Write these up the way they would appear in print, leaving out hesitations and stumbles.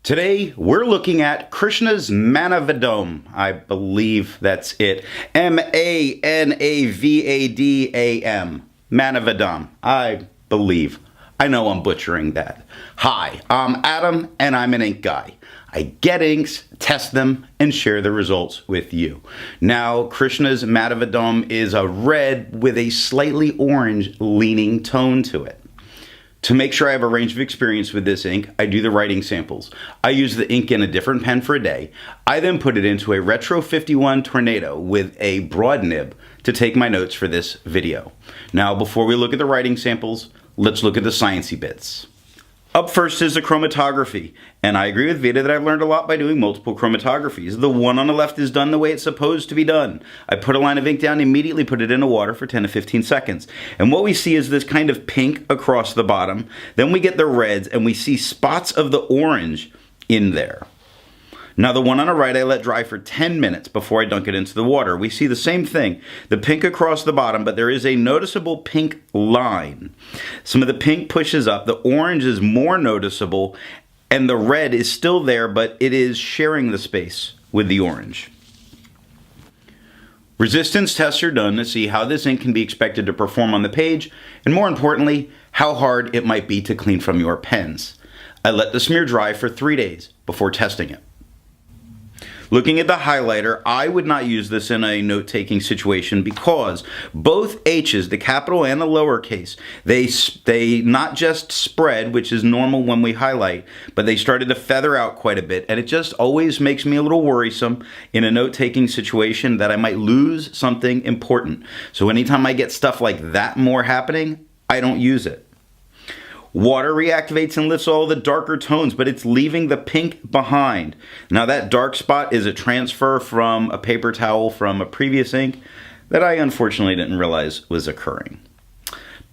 Today, we're looking at Krishna's Manavadam. I believe that's it. M-A-N-A-V-A-D-A-M. Manavadam. I believe. I know I'm butchering that. Hi, I'm Adam, and I'm an ink guy. I get inks, test them, and share the results with you. Now, Krishna's Manavadam is a red with a slightly orange leaning tone to it. To make sure I have a range of experience with this ink, I do the writing samples. I use the ink in a different pen for a day. I then put it into a Retro 51 Tornado with a broad nib to take my notes for this video. Now, before we look at the writing samples, let's look at the sciencey bits. Up first is the chromatography, and I agree with Vita that I've learned a lot by doing multiple chromatographies. The one on the left is done the way it's supposed to be done. I put a line of ink down, immediately put it in the water for 10 to 15 seconds. And what we see is this kind of pink across the bottom. Then we get the reds, and we see spots of the orange in there. Now the one on the right I let dry for 10 minutes before I dunk it into the water. We see the same thing, the pink across the bottom, but there is a noticeable pink line. Some of the pink pushes up, the orange is more noticeable, and the red is still there, but it is sharing the space with the orange. Resistance tests are done to see how this ink can be expected to perform on the page, and more importantly, how hard it might be to clean from your pens. I let the smear dry for 3 days before testing it. Looking at the highlighter, I would not use this in a note-taking situation because both H's, the capital and the lowercase, they not just spread, which is normal when we highlight, but they started to feather out quite a bit, and it just always makes me a little worrisome in a note-taking situation that I might lose something important. So anytime I get stuff like that more happening, I don't use it. Water reactivates and lifts all the darker tones, but it's leaving the pink behind. Now that dark spot is a transfer from a paper towel from a previous ink that I unfortunately didn't realize was occurring.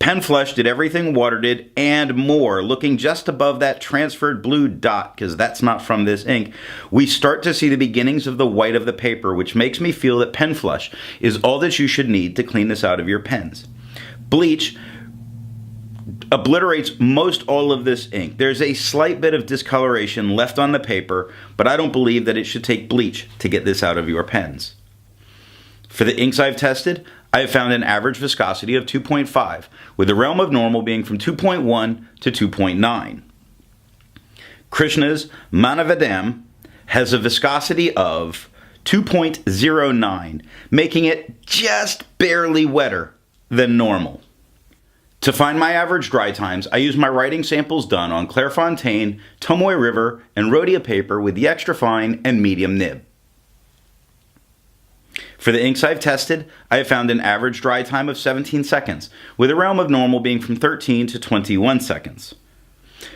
Pen Flush did everything water did and more, looking just above that transferred blue dot, because that's not from this ink. We start to see the beginnings of the white of the paper, which makes me feel that Pen Flush is all that you should need to clean this out of your pens. Bleach obliterates most all of this ink. There's a slight bit of discoloration left on the paper, but I don't believe that it should take bleach to get this out of your pens. For the inks I've tested, I have found an average viscosity of 2.5, with the realm of normal being from 2.1 to 2.9. Krishna's Manavadam has a viscosity of 2.09, making it just barely wetter than normal. To find my average dry times, I use my writing samples done on Clairefontaine, Tomoe River, and Rhodia paper with the extra fine and medium nib. For the inks I've tested, I have found an average dry time of 17 seconds, with a realm of normal being from 13 to 21 seconds.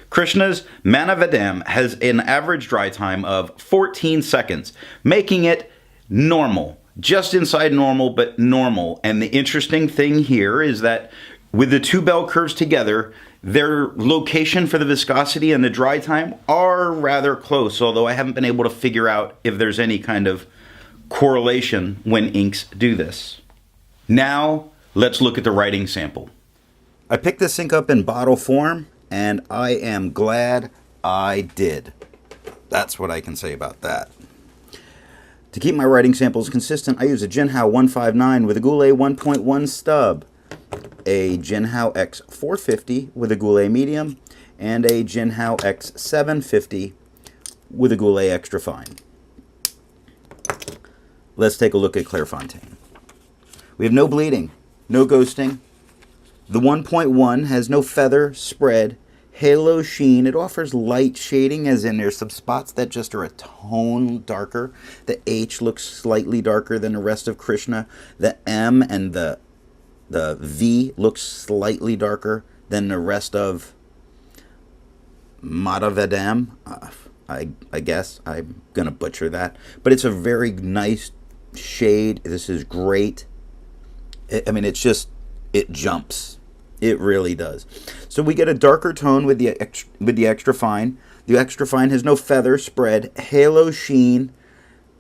Krishna's Manavadam has an average dry time of 14 seconds, making it normal. Just inside normal, but normal. And the interesting thing here is that with the two bell curves together, their location for the viscosity and the dry time are rather close, although I haven't been able to figure out if there's any kind of correlation when inks do this. Now, let's look at the writing sample. I picked this ink up in bottle form, and I am glad I did. That's what I can say about that. To keep my writing samples consistent, I use a Jinhao 159 with a Goulet 1.1 stub, a Jinhao X450 with a Goulet medium, and a Jinhao X750 with a Goulet extra fine. Let's take a look at Clairefontaine. We have no bleeding, no ghosting. The 1.1 has no feather, spread, halo sheen. It offers light shading, as in there's some spots that just are a tone darker. The H looks slightly darker than the rest of Krishna. The M and the V looks slightly darker than the rest of Manavadam. I guess I'm going to butcher that. But it's a very nice shade. This is great. I mean, it jumps. It really does. So we get a darker tone with the extra fine. The extra fine has no feather spread, halo sheen,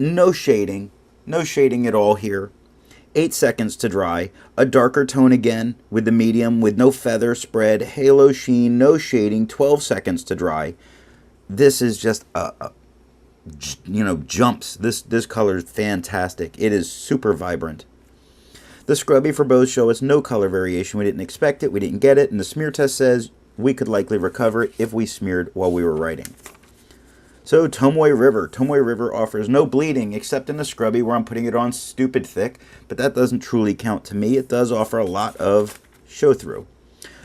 no shading at all here. 8 seconds to dry. A darker tone again with the medium with no feather spread, halo sheen, no shading, 12 seconds to dry. This is just jumps. This color is fantastic. It is super vibrant. The scrubby for both show us no color variation. We didn't expect it, we didn't get it, and the smear test says we could likely recover it if we smeared while we were writing. So Tomoe River. Tomoe River offers no bleeding except in the scrubby where I'm putting it on stupid thick, but that doesn't truly count to me. It does offer a lot of show through.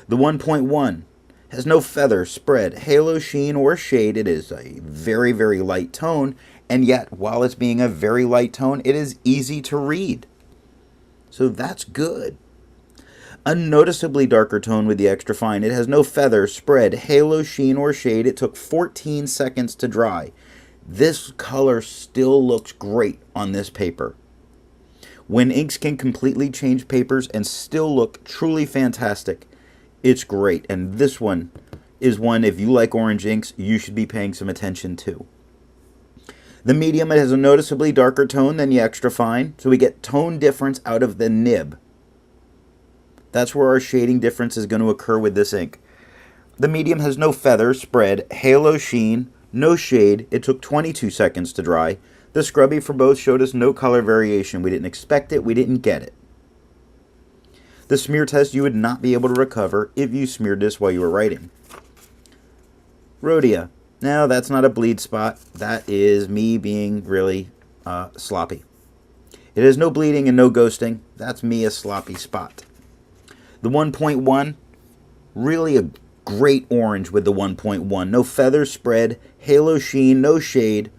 The 1.1 has no feather, spread, halo, sheen, or shade. It is a very, very light tone, and yet while it's being a very light tone, it is easy to read. So that's good. Unnoticeably darker tone with the extra fine. It has no feather, spread, halo, sheen, or shade. It took 14 seconds to dry. This color still looks great on this paper. When inks can completely change papers and still look truly fantastic, it's great. And this one is one, if you like orange inks, you should be paying some attention to. The medium, it has a noticeably darker tone than the extra fine, so we get tone difference out of the nib. That's where our shading difference is going to occur with this ink. The medium has no feather, spread, halo, sheen, no shade. It took 22 seconds to dry. The scrubby for both showed us no color variation. We didn't expect it, we didn't get it. The smear test you would not be able to recover if you smeared this while you were writing. Rhodia. No, that's not a bleed spot. That is me being really sloppy. It has no bleeding and no ghosting. That's me a sloppy spot. The 1.1, really a great orange with the 1.1. No feather, spread, halo, sheen, no shade.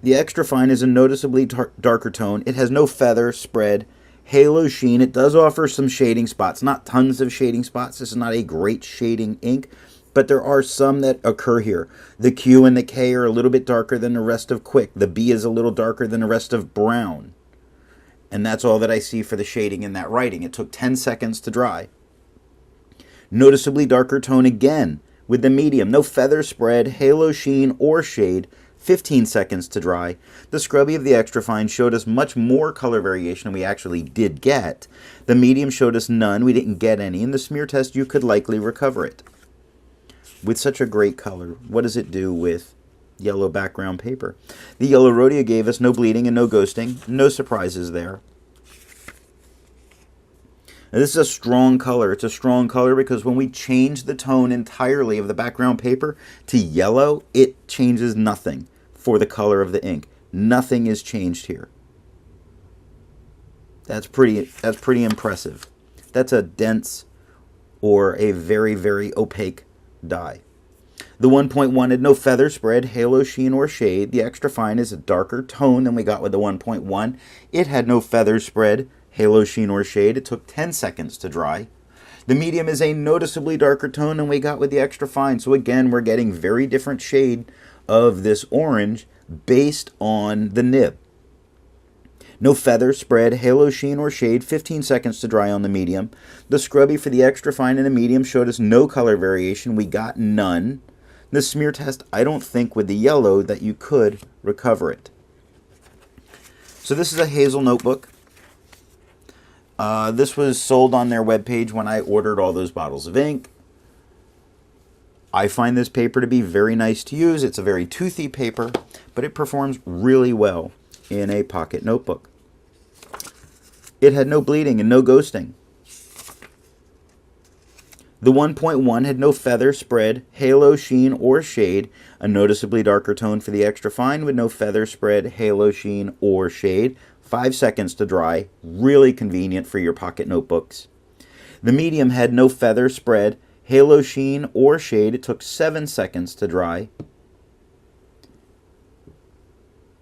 The extra fine is a noticeably darker tone. It has no feather, spread, halo, sheen. It does offer some shading spots, not tons of shading spots. This is not a great shading ink, but there are some that occur here. The Q and the K are a little bit darker than the rest of Quick. The B is a little darker than the rest of Brown. And that's all that I see for the shading in that writing. It took 10 seconds to dry. Noticeably darker tone again with the medium. No feather, spread, halo, sheen, or shade. 15 seconds to dry. The scrubby of the extra fine showed us much more color variation than we actually did get. The medium showed us none. We didn't get any. In the smear test, you could likely recover it. With such a great color, what does it do with yellow background paper? The yellow Rhodia gave us no bleeding and no ghosting. No surprises there. Now, this is a strong color. It's a strong color because when we change the tone entirely of the background paper to yellow, it changes nothing for the color of the ink. Nothing is changed here. That's pretty impressive. That's a dense or a very, very opaque dye. The 1.1 had no feather, spread, halo, sheen, or shade. The extra fine is a darker tone than we got with the 1.1. It had no feather, spread, halo, sheen, or shade. It took 10 seconds to dry. The medium is a noticeably darker tone than we got with the extra fine. So again, we're getting very different shade of this orange based on the nib. No feather, spread, halo, sheen, or shade. 15 seconds to dry on the medium. The scrubby for the extra fine and the medium showed us no color variation. We got none. The smear test, I don't think with the yellow that you could recover it. So this is a Hazel notebook. This was sold on their webpage when I ordered all those bottles of ink. I find this paper to be very nice to use. It's a very toothy paper, but it performs really well in a pocket notebook. It had no bleeding and no ghosting. The 1.1 had no feather, spread, halo, sheen, or shade. A noticeably darker tone for the extra fine with no feather, spread, halo, sheen, or shade. 5 seconds to dry. Really convenient for your pocket notebooks. The medium had no feather, spread, halo, sheen, or shade. It took 7 seconds to dry.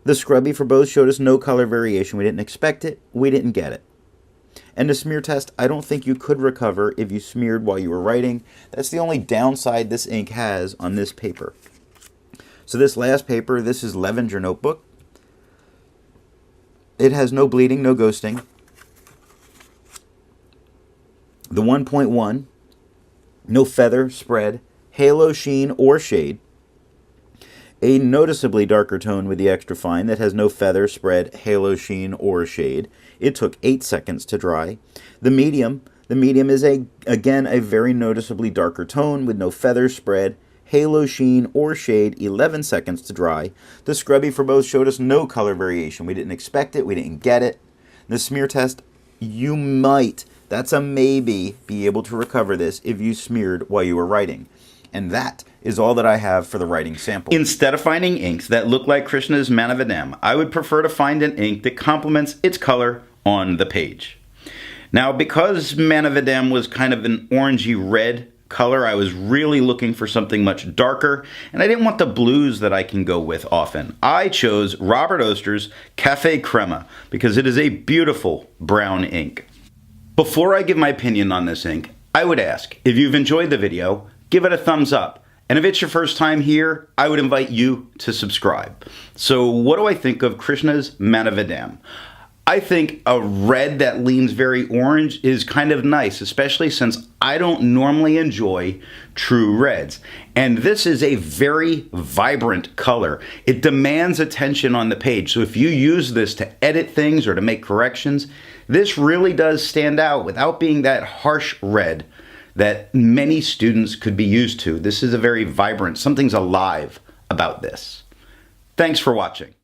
The scrubby for both showed us no color variation. We didn't expect it. We didn't get it. And the smear test, I don't think you could recover if you smeared while you were writing. That's the only downside this ink has on this paper. So this last paper, this is Levenger notebook. It has no bleeding, no ghosting. The 1.1, no feather, spread, halo, sheen, or shade. A noticeably darker tone with the extra fine that has no feather, spread, halo, sheen, or shade. It took 8 seconds to dry. The medium is again a very noticeably darker tone with no feather, spread, halo sheen or shade, 11 seconds to dry. The scrubby for both showed us no color variation. We didn't expect it, we didn't get it. The smear test, you might, that's a maybe, be able to recover this if you smeared while you were writing. And that is all that I have for the writing sample. Instead of finding inks that look like Krishna's Manavadam, I would prefer to find an ink that complements its color on the page. Now, because Manavadam was kind of an orangey red color, I was really looking for something much darker, and I didn't want the blues that I can go with often. I chose Robert Oster's Caffe Crema because it is a beautiful brown ink. Before I give my opinion on this ink, I would ask, if you've enjoyed the video, give it a thumbs up. And if it's your first time here, I would invite you to subscribe. So what do I think of Krishna's Manavadam? I think a red that leans very orange is kind of nice, especially since I don't normally enjoy true reds. And this is a very vibrant color. It demands attention on the page. So if you use this to edit things or to make corrections, this really does stand out without being that harsh red that many students could be used to. This is a very vibrant, something's alive about this. Thanks for watching.